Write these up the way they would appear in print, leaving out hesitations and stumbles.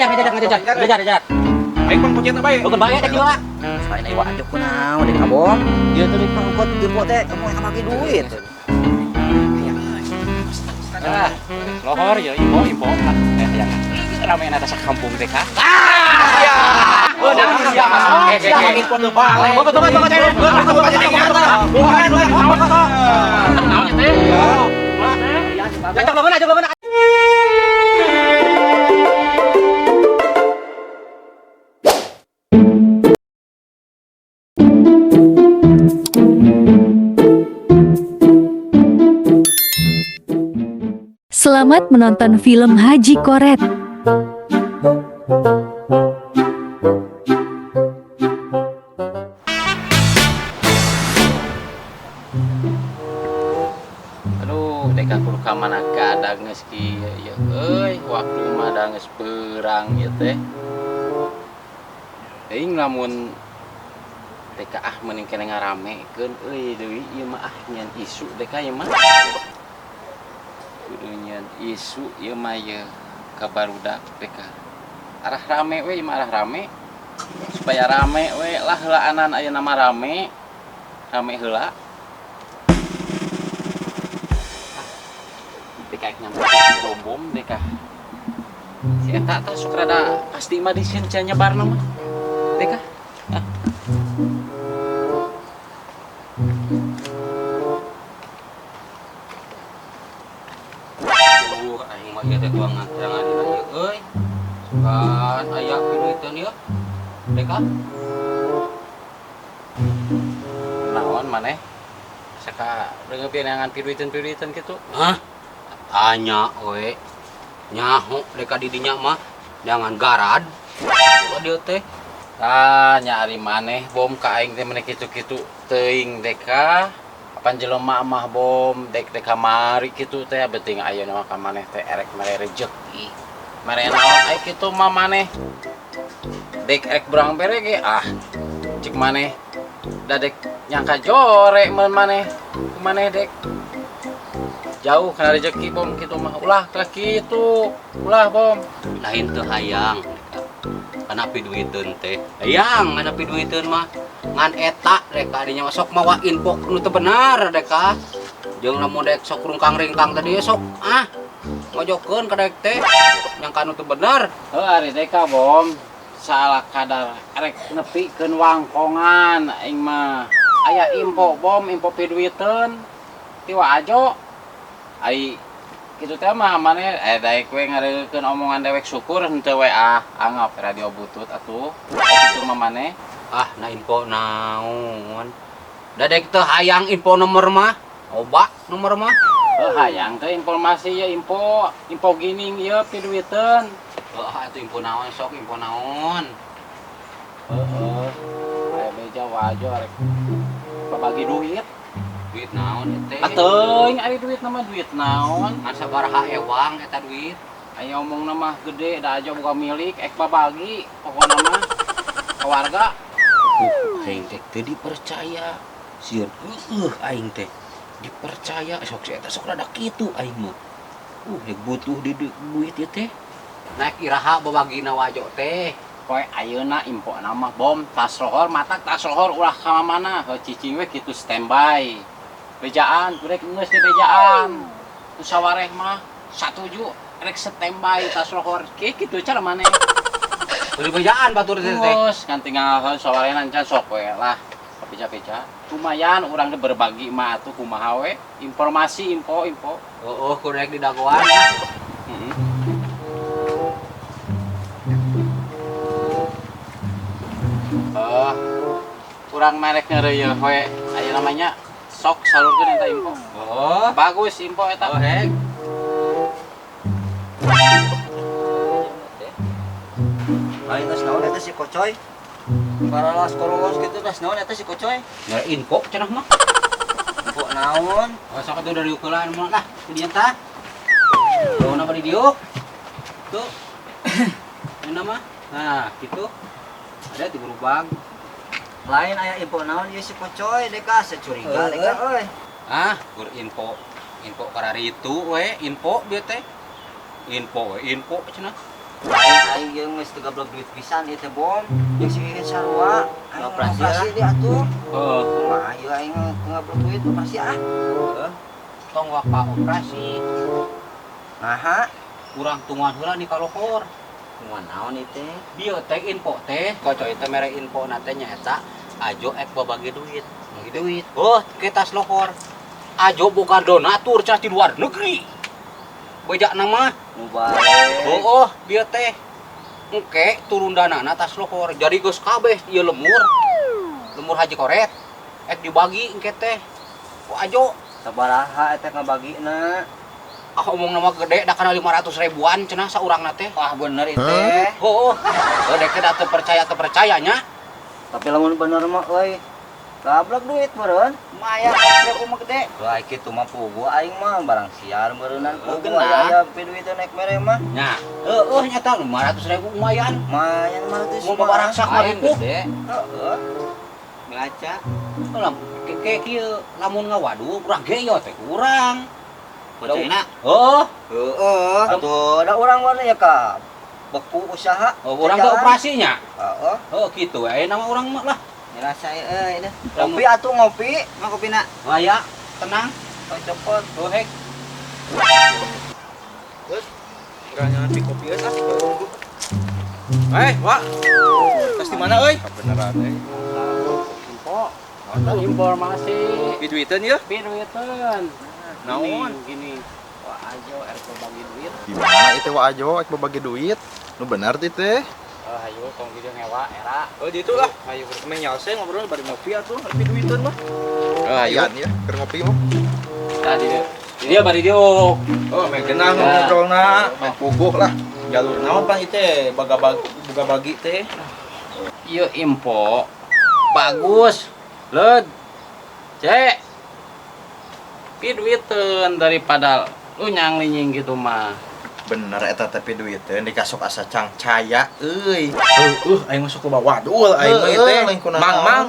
Jajar. Baik bang, pocet na baik. Bukan bayar teh gila. Saya naik wajib ku naon dek abom. Dia tadi pangkot jemput teh kamu yang bagi duit. Ah, lohor ya impo lah. Yang ramai nata sakampung teh ka. Ya. Oh, dah ya. Oke. Info tuh balik. Tunggu. Naonnya teh? Coba mana? Selamat menonton film Haji Koret. Aduh, deka kudu ka mana kada geus kieu ya euy, waktu mah da geus beurang ieu teh. Teuing lamun deka mending kene ngaramekeun euy deui ieu mah nyan isu deka ieu mah. Kudu nyan isu ieu mah ye ka barudak deka. Arah rame we mah arah rame. Supaya rame we lah heulaanan aya nama rame. Rame heula. Deka nyampe bom deka. Si eta teh sok rada pasti mah disieun cenah nyebarna mah. Deka. Ah. Aing mah ieu teh tuang nganterangan dina ieu euy. Kan aya pinuiteun ieu. Deka. Naon maneh? Saka deungeup pianangan pinuiteun kitu. Hah? Tanya we. Nyaho deka di dinya mah jangan garad. Dia teh Tanya ari maneh bom ka aing teh meneh kitu-kitu teuing deka. Apan jelema mah bom dek kamari kitu teh beuting ayeuna mah ka maneh teh erek mere rejeki. Mere naon ai kitu mah maneh. Dek erek berang bere ge cik maneh da dek nyangka jore mun maneh. Maneh dek jauh kana rejeki bom kitu mah. Ulah ka kitu. Ulah bom. lain teu hayang deka. Kana piduiteun teh. Hayang kana piduiteun mah ngan eta deka dinya mah sok mawa info nu teu bener deka. Jeung lamun dek sok rungkang-ringkang tadi sok ngojokeun ka dek teh yang kanu teu bener. Ari deka bom salah kadar erek nepikeun wangkongan aing mah. Aya info bom, info piduiteun ti Ajo. Ai kitu teh mah maneh daek we ngareureukeun omongan dewek syukur henteu we anggap radio butut atuh. Kitu mah maneh. Na info naon. Dadek teu hayang info nomor mah. Oba nomor mah. Hayang teh informasi ya info gini ieu piduiteun. Atuh info naon sok info naon. Aya beja Ajo arek babagi duit. Duit naon teh? Teuing ari duit nama duit naon? Ngan sabaraha ewang eta duit. Aya omongna mah gede da aja buka milik ek babagi pokona mah ka warga. Aing teh teu dipercaya. Sieun aing teh dipercaya sok si eta sok rada kitu aing mah. Dek butuh di duit ieu teh. Naik iraha babagina Wajo teh. Poe ayeuna info nama bom tas lohor matak tas lohor ulah ka mana heuh cicing we kitu standby. Bejaan kurek geus di bejaan. Tu sawareh mah satuju rek standby tas lohor kitu cara maneh. Teu bejaan batur teh. Terus kan tinggal sawarehna can sok we lah. Beja-beja. Lumayan urang berbagi mah atuh kumaha we informasi info. Heuh kurek di dagoan. Kurang merek ngeureuy we aya namanya sok salurkeun eta info. Bagus info eta. Hek. Lain tas naon eta si Kocoy. Paralas kolos gitu tas naon eta si Kocoy. Nggak info cenah mah. Info naon? Sok atuh dari ukuran mah lah di dieu tah. Bawa nama di dieu. Tuh. Ini nama. Nah, gitu. Ada di berubah. Lain aya info naon ieu si Kocoy deka securiga deka euy. Kur info karari itu we info bieu teh. Info cenah. Lain aing jeung geus teu gablok duit pisan ieu teh bom. Jeung si sarua aing Operasi operasi dia atuh. Heeh. Kumaha ieu aing gablok duit operasi ah. Tong waka operasi. Naha? Urang tungan heula ni ka lohor. Kumaha naon ieu teh? Bieu teh info teh, kocoy teh mere info na teh nyaeta Ajo ek babagi duit. Bagi duit. Oh, ke tas lohor. Ajo boga donatur cas di luar negeri. Bejak nama. Nu bae. Oh, bieu teh. Engke turun danana tas lohor. Jadi geus kabeh ieu lemur. Lemur Haji Koret. Ek dibagi engke teh. Ku Ajo. Sabaraha eta ngabagina? Ah omong nama gede da kana 500 ribuan cenah saurangna teh. Wah bener ieu teh. Oh, dek teh da teu percayanya. Tapi lamun bener mah euy. Gablok duit meureun. Maya aku mah gede. Wah kitu mah pugu aing mah barang siar meureunan pugu Genah. aya piduiteun naik mere mah. Nya, nyata 500.000 lumayan. Mayan mah teh Mau barang sak mah ribu. Heeh. Ngaca. Ulah kayak kieu lamun ngawadu urang ge yo teh kurang. Bocahna. Oh, Heeh. Atuh da urang warna ya ka. Beku usaha. urang ke operasinya. Heeh. Oh, gitu we nama urang mah lah. Ngerasa euy dah. Ngopi atuh ngopi. Mah kopina. Waya, tenang. Oh cepet. Oh, hek. Enggak di kopi ah. Wak. Tas di mana euy? Beneran euy. Info. Informasi. Piduiteun ya? Piduiteun. Naon? Gini. Wah Ajo erek bagi duit. Di mana itu Wak Ajo ek bagi duit? Nu bener ti teh. Ayo tong video ngewa era. Oh di itulah. Ayo Main nyalse ngobrol bari ngopi atuh, piduiteun mah. Ayo ya, keur ngopi mah. tadi dia bari dia. Oh, main genah Ya. ngobrolna, main puguh lah. Jalur naon pan ieu teh? Boga bagi teh. Ieu info bagus. Led. Cek. Piduiteun daripada lu nyang linying gitu mah. Bener eta teh piduiteun dikasok asa cangcaya euy. Aing masuk ke bawah wadul aing mah ieu teh. lain kunaon. Mang.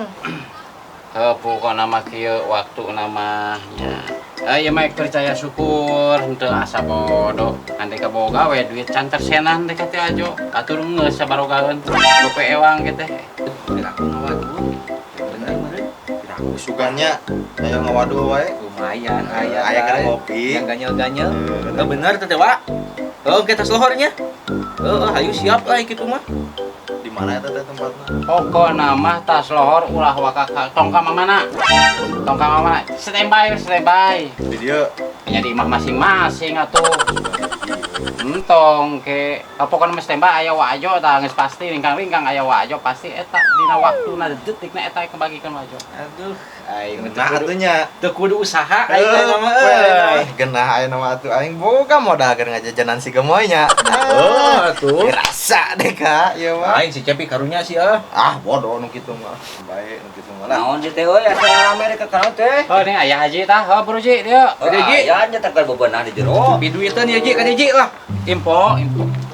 Pokoknya nama kieu waktu namanya. Ayo mah percaya syukur henteu asa bodoh. Ande kaboga we duit can tersenan teh teh Ajo. Atur geus sabarogaeun. Gope ewang ge teh. Aku ngawadu. Aku suganya aya ngawaduh wae. Lumayan Aya keur ngopi. Yang ganyel-ganyel. Bener teh Wak. Oh, kita lohornya. Ayo siap lah kitu mah. Di mana eta teh tempatna? Pokoknya mah tas lohor ulah wakak tong ka mana? Tong ka mana? Standby. Di dieu. Nya di imah masing-masing atuh. Entong ke pokoknya mah standby aya Wak Ajo tah geus pasti ringkang-ringkang aya Wak Ajo pasti eta dina waktuna detikna eta kebagikeun Wak Ajo. Aduh, Aing genah atunya. teu kudu usaha aing mah mah euy. Genah aya nama atuh aing boga modal keur ngajajanan si gemoy nya. Oh, atuh. Rasa deh Kak, ieu mah. Aing si Cepi karunya sih ah. Ah, bodoh nu kitu mah. Bae nu kitu mah lah. Naon sih teh euy asal Amerika kana teh? Oh ini aya Haji tah, oh Bro Ji dia. Gede, Ji. Ya nya teh bebenah di jero. Piduiteun ya Ji, ka Ji lah. Info.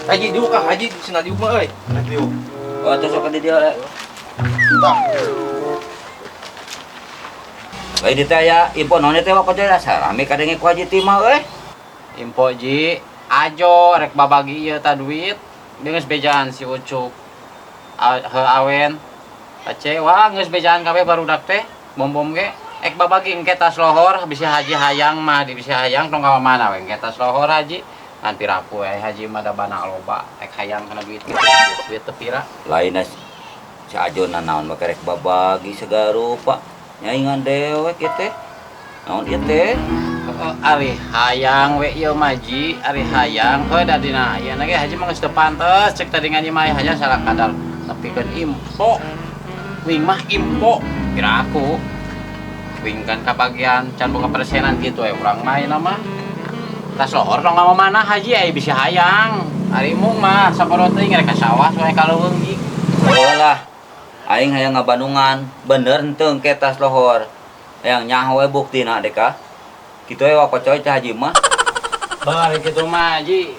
Haji diuk ah, Haji cenah diuk mah euy. Review. Oh atuh sok di dia. Tah. Bae di teh aya info naon teh Wak Kocoy rame kadenge ku Haji Timah euy. Info Ji, Ajo rek babagi ieu tah duit. Dia geus bejaan si Ucuk. Awen. Aceh wah geus bejaan kabeh barudak teh. Bom-bom ge. Ek babagi engke tas lohor bisa Haji hayang mah di bisa hayang tong ka mana we engke tas lohor Haji. Kan piraku we Haji mah da bana loba. Ek hayang kana duit kitu. Duit teu pira. Lainna si Ajo naon mah kerek babagi segala rupa. Nyaingan dewek ieu teh. Naon ieu teh? Ari hayang we ieu mah Ji, ari hayang heuh da dina ieu na ge Haji mah geus teu pantes cek tadi ngaji mah hanya salah kadal. Tapi kan info. Wing mah info piraku. Wing kan kabagian can boga persenan kitu we urang mah ieu mah. Tas lohor tong ka mana Haji aya bisa hayang. Ari mung mah saporo teuing rek ka sawah we kaleuweung Ji. Heula. Aing hayang ngabandungan, bener henteu engke tas lohor. Hayang nyaho we buktina deka. Kitu we Wak Kocoy teh Haji mah. Bari kitu mah Ji.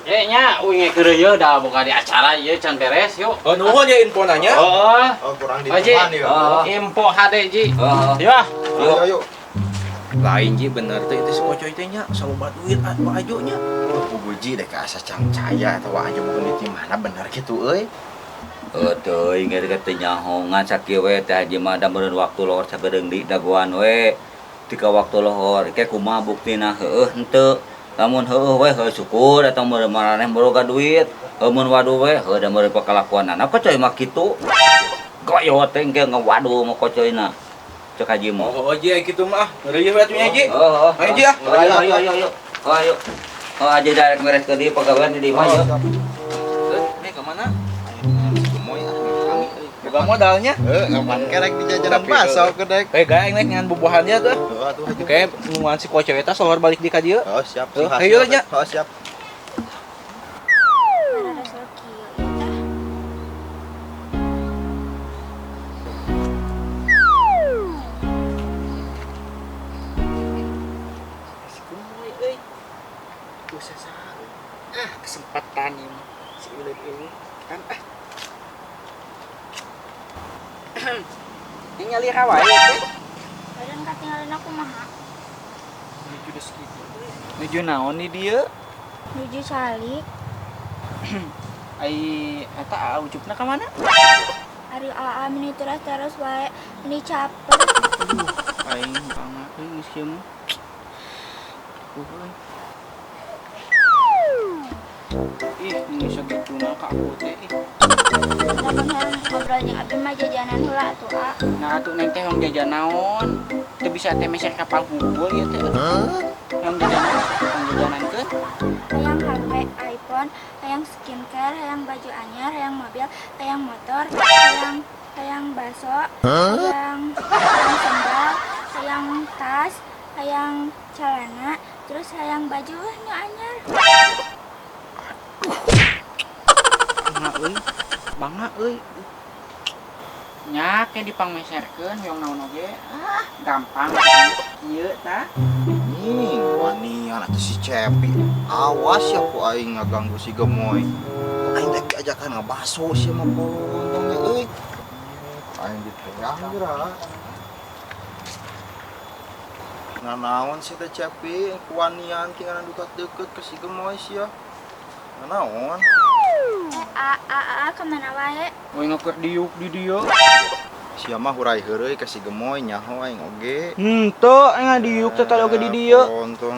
Nya uing keur ieu da boga di acara ieu can beres yuk. Oh, nuhun ya info nanya. Oh. Oh, kurang Haji. diteman ieu. Info HD Ji. Heeh. Yo. Ayo, ayo. Lain ji bener teh itu si kocoy teh nya saloba duit ajonya. Puguji dek asa cangcaya atau aja bukan di mana bener gitu euy. Teu inget kata nyahongan sakieu we teh haji mah da meureun waktu lohor sagedeung di dagoan we. Tika waktu lohor ke kumaha buktina heueuh henteu. Lamun heueuh we heueuh syukur eta meureun maraneh boga duit. Mun waduh we heueuh da meureun pakalakuanana kocoy mah kitu. Goyo teh engke ngawadu mah kocoyna. Cek haji mah. Oh ji kitu mah. Ngeureuyeuh we atuh nya ji. Heeh. Ayo ji ah. Ayo. Ayo. Oh aja direk beres ke dieu pagawean di mah yeuh. Nih ke mana? Gemoy kami euy. Buka modalnya. Ngapan kerek di jajanan pasar ke dek. Gaeng nek ngan bubuhannya tuh. Atuh aja. Oke, nungguan si kocoy eta solar balik di ka dieu. Oh siap. Ayo nya. Oh siap. Kesempatan ini si ulet ini kan ini nyali rawa ya Badan katinggalin aku mah. menuju des gitu menuju naon nih dia Menuju salik. ai eta ujupna ka mana Ari amin itu terus wae ini capek. aing banget geus kieu mah ini segituna ka aku teh Namun yang ngobrol jeung abdi mah jajanan heula atuh A. nah atuh neng teh yang jajan naon teu bisa teh meser kapal hubul ya teh yang jajanan keun Hayang HP, iPhone, hayang skincare, hayang baju anyar, hayang mobil, hayang motor, hayang baso, hayang sandal, hayang tas, hayang celana, terus hayang baju nya anyar. bangga euy nya ke dipangmeserkeun hoyong naon oge gampang ieu tah Nih, wani anak tuh si Cepi. Awas ya ku aing ngaganggu si Gemoy. Aing teh diajakan ngabaso sih mah bontongnya euy. Aing ditengah geura. Nanaon sih teh Cepi kuanian tinggalan deket ke si Gemoy sih ya. Nanaon? Kemana wae? we ngeukur diuk di dieu Sia mah hurai heureuy ka si Gemoy nyaho aing oge. henteu ngadiuk teh tadi oge di dieu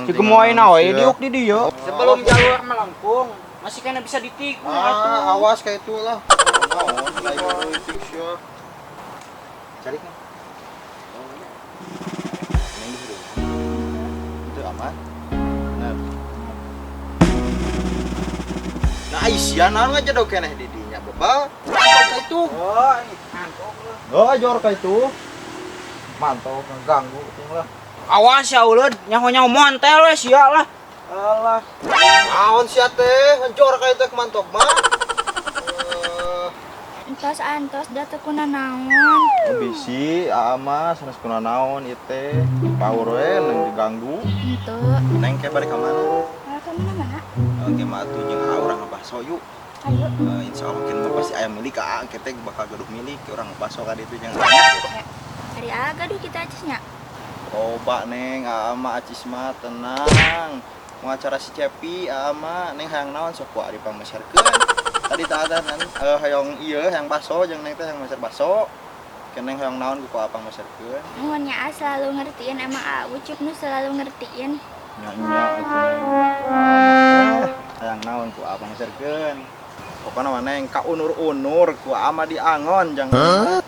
si gemoy na we diuk di dieu sebelum jalur melengkung masih kena bisa ditikung atuh Awas kayak itu lah. Naon? Hurai heureuy fix ya. Cari kan? Itu aman. Nah, isian naon ngajadau keneh di dinya bebal. Mantap itu. oh ini ngantuk lu Oh, jor ka itu. Mantap ngeganggu ting lah. awas ya uleud nyaho-nyaho montel we sia lah Alah. Naon sia teh? Jor ka itu mantap mah. Antos da teu kuna naon. Bisi, ama sanes kuna naon ieu teh. Power we nang diganggu. Henteu. Neng ke bari ka mana? Ka mana? Oke, mah atuh jeung urang ngebaso yuk. Ayo. Insyaallah kan pasti aya milik ka kita bakal gaduh milik urang ngebaso ka ditu jeung Hari gaduh kita acisnya. Coba neng, ama acis mah tenang. Mau acara si Cepi, ama neng hayang naon sok wa dipangmeserkeun. Tadi tak ada hayang ieu hayang baso jeung neng teh hayang meser baso. Keneng hayang naon ku apa meserkeun. Nuhun nya selalu ngertiin emang Ucup nu selalu ngertiin. Nya atuh neng. Hayang naon ku apa meserkeun. Pokona mah neng ka unur-unur ku ama diangon jangan.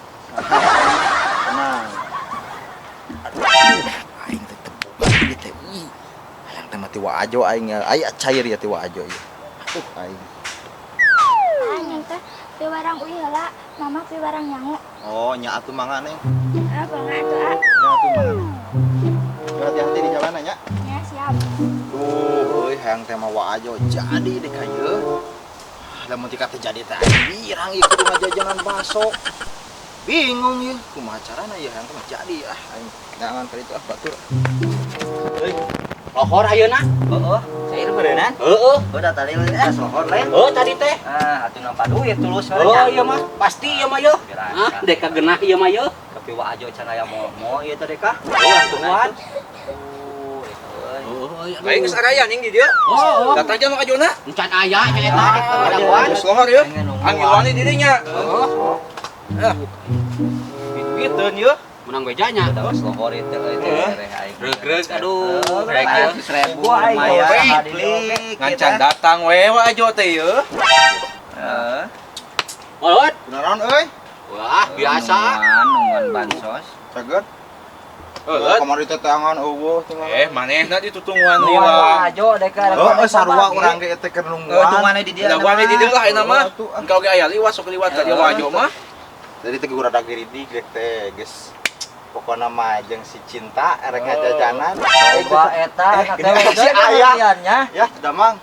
Tenang. Aing teh teu ieu teh. Hayang teh mati wa ajo aing aya cair ya ti wa ajo ieu. Aing. Anjing teh pi barang uih heula, mama pi barang nyangu. Oh, nya atuh mangga neng. Bangga atuh Nya atuh mangga. Hati-hati di jalan nya. Ya siap. Duh, euy hayang teh mah wa ajo jadi deh ka ieu. Lamun tika teh jadi teh birang ieu kudu ngajajanan baso. Bingung ieu kumaha carana ieu hayang teh mah jadi aing jangan kali itu batur. Euy, lohor ayeuna. Heeh, cair berenang. Heeh. Udah tadi lohor lain. Tadi teh. Atuh nampa duit tulus Oh, iya mah. Pasti ieu mah yo. Hah, dek kagenah ieu mah yo. Tapi wa ajo can aya momo ieu teh Deka. Tuan. Baik geus araya ning di dieu. Oh, Datang aja mah ajona. encan aya nya eta daguan. Geus lohor yeuh. Anggilan di didinya. Gitu yeuh. Menang bejanya. Udah geus lohor itu reh aing. Regreg aduh. Rek 100.000 lumayan. Ngancan datang we wa ajo teh yeuh. Heeh. Olot. Beneran euy. Wah, biasa. Nungan bansos. Caget. Eueuh. Kamari teh tangan eueuh teh. Manehna ditutungwan Nungan lila. ajo Deka. Oh, sarua urang ge teh keur nungguan. Tungane di dia. Daguan di dieu lah enak mah. Engkau ge aya liwat sok liwat ka dieu wa ajo mah. Jadi teh gurada geridik teh geus pokona mah jeung si cinta erek ngajajanan. Coba eta anak gini si ayah. Ya, damang.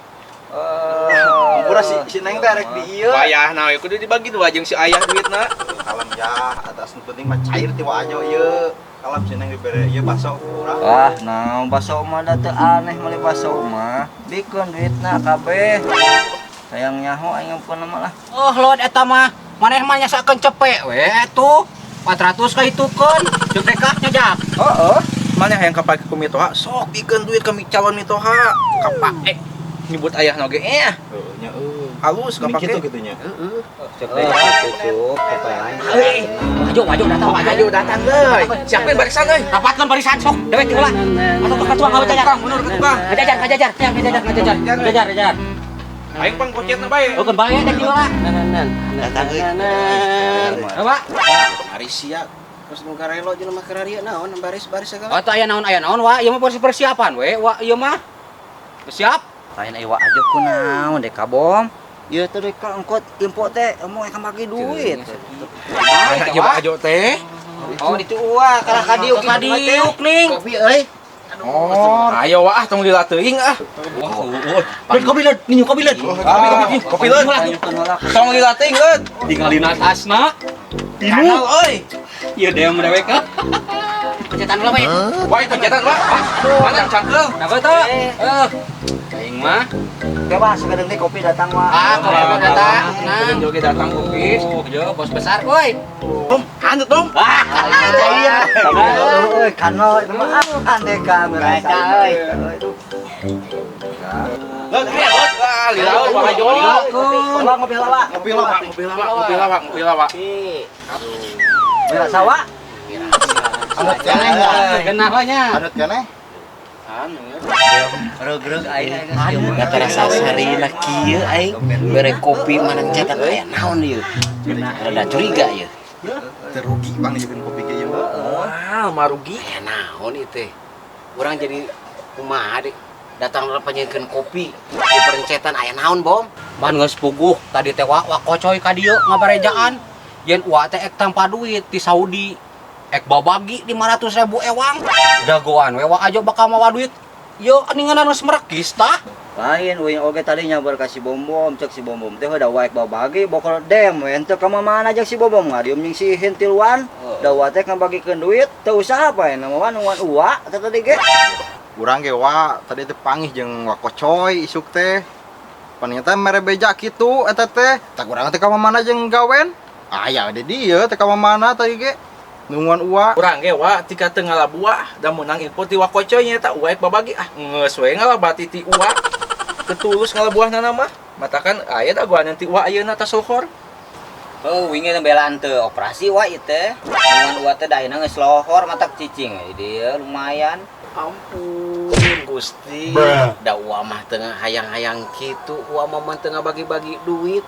Ampura si Neng teh erek di ieu. Wayahna we kudu dibagi dua jeung si ayah duitna. Kalem ya, atas nu penting mah cair ti wa ajo ieu. Kalem si Neng dibere ieu baso urang. Wah, naon baso mah da teu aneh meuli baso mah. Bikeun duitna kabeh. Sayang nyaho aing pun mah lah. Oh, Lord eta mah maneh mah nyasakeun cepek we tuh. 400 kahitukeun. Ceuk dekah nyajak. Heeh. Maneh hayang kapake ku mitoha, sok bikeun duit ka calon mitoha. Kapake nyebut ayahna ge Heuh nya halus kapake. Kitu kitu nya. Cek deh cukup kepeang. Maju datang Ayo datang deui. Siapkeun barisan euy. Rapatkeun barisan sok dewek heula. Atuh ka tukang gawe jajar. Mundur ke tukang. Ngajajar. Aing pangkocetna bae. Oh, kan bae dek dieu lah. Datang euy. Apa? Mari sia. Terus nu karelo jelema kararia naon baris-baris segala. Oh, teu aya naon wa, ieu mah persiapan we, wa ieu mah. Siap. Lain ieu aja kunaon Deka bom. Ieu teh Deka engkot info teh mau ka bagi duit. Anak ieu ajo teh. Oh ditu uah kalah kadiuk Kadiuk ning. kopi euy. Oh, ayo wah tong lila teuing ah. Kopi leud, ninyu kopi leud. Kopi leud. Tong lila teuing leud. Tinggalin atasna. Kanal euy. Ieu deh dewek ka. Pencetan ulah we. Wah, pencetan wah. Mana cangkel? Apa tuh? Aing mah. Coba sekarang teh kopi datang wah. Kalau datang, nah. Joge datang kopi. Jo, bos besar, woi. Dom, hanut dom. Iya. Euy kano itu mah Deka merasa euy. Leut, ayo leut. Ah, lila wah ajo. Ngopi lawak. Ngopi lawak. Merah sawah. Anut keneh nya. Genah we nya. Anut keneh. Regreg aing Gak terasa sarina kieu aing bere kopi manang cetak aya naon ieu. Rada curiga ieu. Terugi bang jeung kopi ge ieu. Wah, marugi. Aya naon ieu teh? Urang jadi kumaha deh. Datang panyeunkeun kopi di perencetan aya naon, Bom? Ban geus puguh tadi teh wa kocoy ka dieu ngabarejaan. Yen wa teh ek tanpa duit di Saudi. Ek babagi 500.000 ewang. Dagoan we wa aja bakal mawa duit. Yo ninganan geus merekis tah. Lain uing oge tadi nyabar ka si Bom-bom, cek si Bom-bom teh da waek babagi bokor dem we teu ka mana jeung si Bom-bom ngadium jeung si Hintilwan. Da wa teh ngabagikeun duit teu usaha pae nama nuan uwa teh tadi ge. Urang ge wa tadi teh panggih jeung wakocoy isuk teh. Paninya teh mere beja kitu eta teh. Tak urang teh ka mana jeung gawen. Aya di dieu teh ka mana tadi ge. Nunguan uwa. Urang ge wa tika teu ngalabuah da menang info ti wakocoy nya eta uek babagi geus we ngalabati ti uwa. Ketulus ngalabuahnana mah. Matakan aya dagoanan ti uwa ayeuna tas lohor. Oh wingi teh belaan teu operasi wa ieu teh. Nuan uwa teh daina geus lohor matak cicing we dieu lumayan. Ampun Gusti. Da uwa mah teu hayang-hayang kitu, uwa mah teu ngabagi-bagi duit.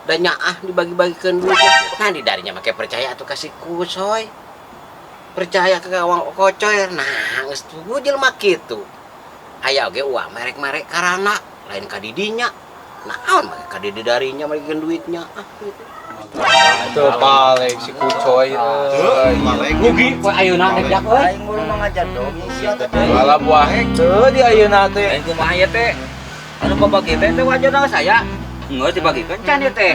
Da nyaah dibagi-bagikeun duit. Nah di darinya make percaya atuh kasih kusoy. Percaya ke gawang kocoy. Nah, geus tugu jelema kitu. Aya oge uang merek-merek karana lain ka didinya. Naon make ka didi darinya bagikeun duitnya. Teu balik si kucoy euy. Rugi we ayeuna dek jak euy. Aing mulu ngajar dong sia teh. Ngalabuah teu di ayeuna teh. Aing kumaha ieu teh? Anu babagi teh wajona saya. Ngeus dibagikeun can ieu teh.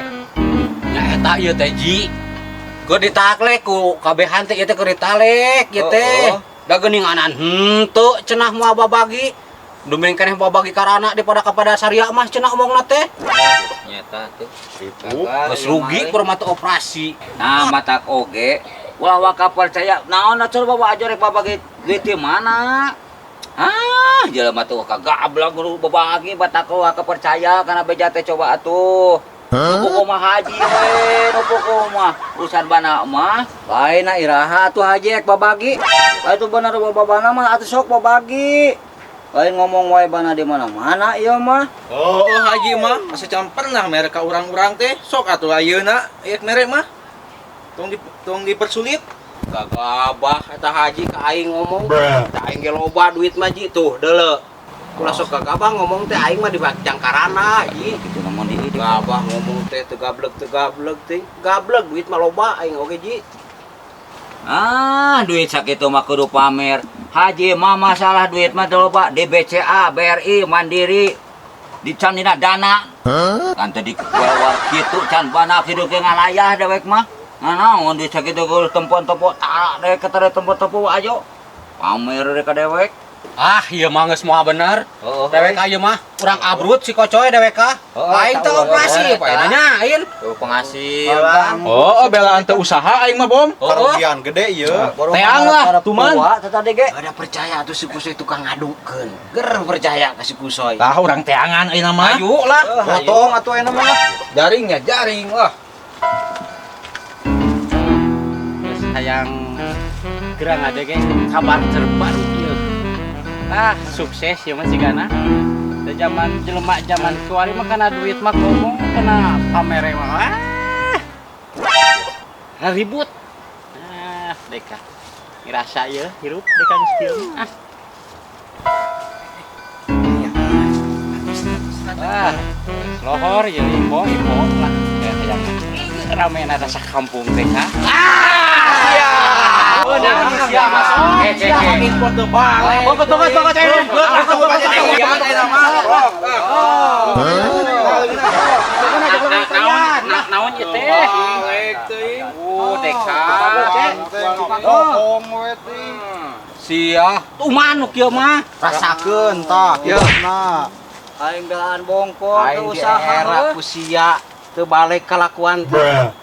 Nya eta ieu teh Ji. Geu ditaklek ku kabehan teh ieu teh keur ditalek ieu teh. Da geuninganan henteu cenah moal babagi. Dumeng keneh babagi karana daripada kepada Saria mah cenah omongna teh. Nyata tuh. Geus rugi kurang mata operasi. Nah matak oge Wah percaya naon coba bawa aja rek babagi duit di mana? Jelema tuh kagablak guru babagi batak percaya karena beja teh coba atuh. Nupu kumaha haji we, nupu kumaha urusan bana mah lain iraha atuh haji ek babagi. Atuh bener babana mah atuh sok babagi. Lain ngomong wae bana di mana-mana ieu mah. Oh, haji mah asa can pernah mere ka urang-urang teh. Sok atuh ayeuna ieu mere mah. Tong dipersulit. Gagabah eta haji ka aing ngomong. Tah aing ge loba duit mah ji tuh deuleu. Ulah sok gagabah ngomong teh aing mah di jangkarana ji. Kitu namun di Gabah ngomong teh teu gablek teh. Gablek duit mah loba aing oge ji. duit sakitu mah kudu pamer. Haji mah masalah duit mah teu loba di BCA, BRI, Mandiri. Di can dina dana. Kan teh di war kitu can bana hidup ge ngalayah dewek mah. Naon duit sakitu kudu tempo-tempo tara dewek ka tempo-tempo ayo. Pamer deh ka dewek. Ah, ieu mah geus moal bener. Heeh. Dewek ieu mah urang abrut si kocoy dewek ka. Aing teh operasi, poe nanyain. Tuh penghasilan. Oh, belaan teu usaha aing mah bom. Karugian gede ieu. Teang lah, tuman. Tadi ge. Ada percaya tuh si kusoy tukang ngadukeun. Ger percaya ka si kusoy. Tah urang teangan ayeuna mah. Ayo lah. Potong atuh enak mah. Jaringnya jaring lah. Terus hayang gerang ada ge kabar terbaru ieu. Sukses ya Mas Jigana. Da zaman jelema zaman kuari mah kana duit mah ngomong kana pamere mah. Ribut. Deka. Ngerasa ya hirup deka geus kieu. Lohor ya ipo lah. Hayang rame na sa kampung deka. Import teu balik. Naon ieu teh? Balik teuing. Deka. Bohong we teh. Sia, tuman nu kieu mah. Rasakeun tah, hidupna. Aing belaan bongkor teu Aing usaha. diera ku sia teu balik kalakuan teh.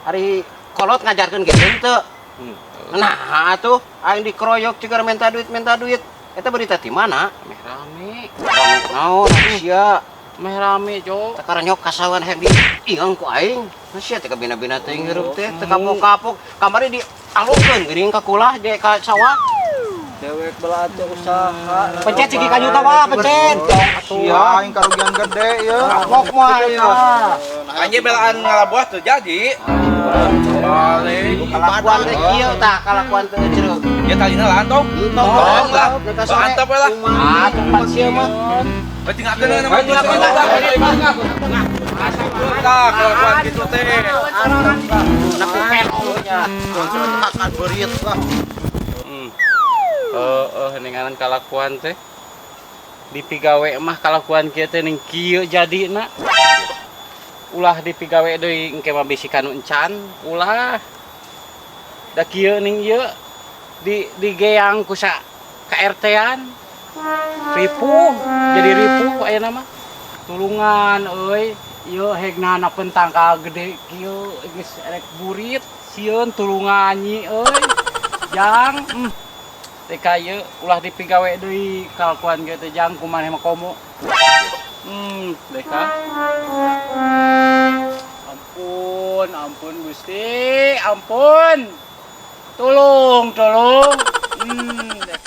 Ari kolot ngajarkeun gitu teu. Nah, atuh aing dikeroyok cegar minta duit. Eta berita di mana? Rame. Naon sia? Meh rame, Jo. Teu nyok kasawan hem di ingang ku aing. Nah, sia teh kabina-bina teh hirup teh teu kapok-kapok. Kamari dialungkeun geuning ka kulah je ka sawah. Dewek belaan teu usaha. Pencet sigi kayu tawa, pencet. Sia aing karugian gede ieu. Kapok mah ieu. Anjir belaan ngalabuah teu jadi. Balik. Kalakuan teh kieu tah, kalakuan teh jero. Ya talina lahan tong. Tong lah. Mantap we lah. Tempat sia mah. Tinggalkeun we nama tinggalkeun. Tah kelakuan kitu teh. Naku pelonya. Makan berit lah. Ninganan kalakuan teh. Di pigawe mah kalakuan kieu teh ning kieu jadina. Ulah di pigawe deui engke mah bisikan encan, ulah. Da kieu ning ieu di geang ku sa KRT-an. Ripuh, jadi ripuh ayeuna mah. Tulungan euy, ieu hegna anak tangkal gede kieu geus erek burit, sieun tulungan nyi euy. Jang, teka ieu ulah dipigawe deui kalakuan kieu teh jang kumaneh mah komo. Deka. Ampun Gusti, ampun. Tolong. Deka.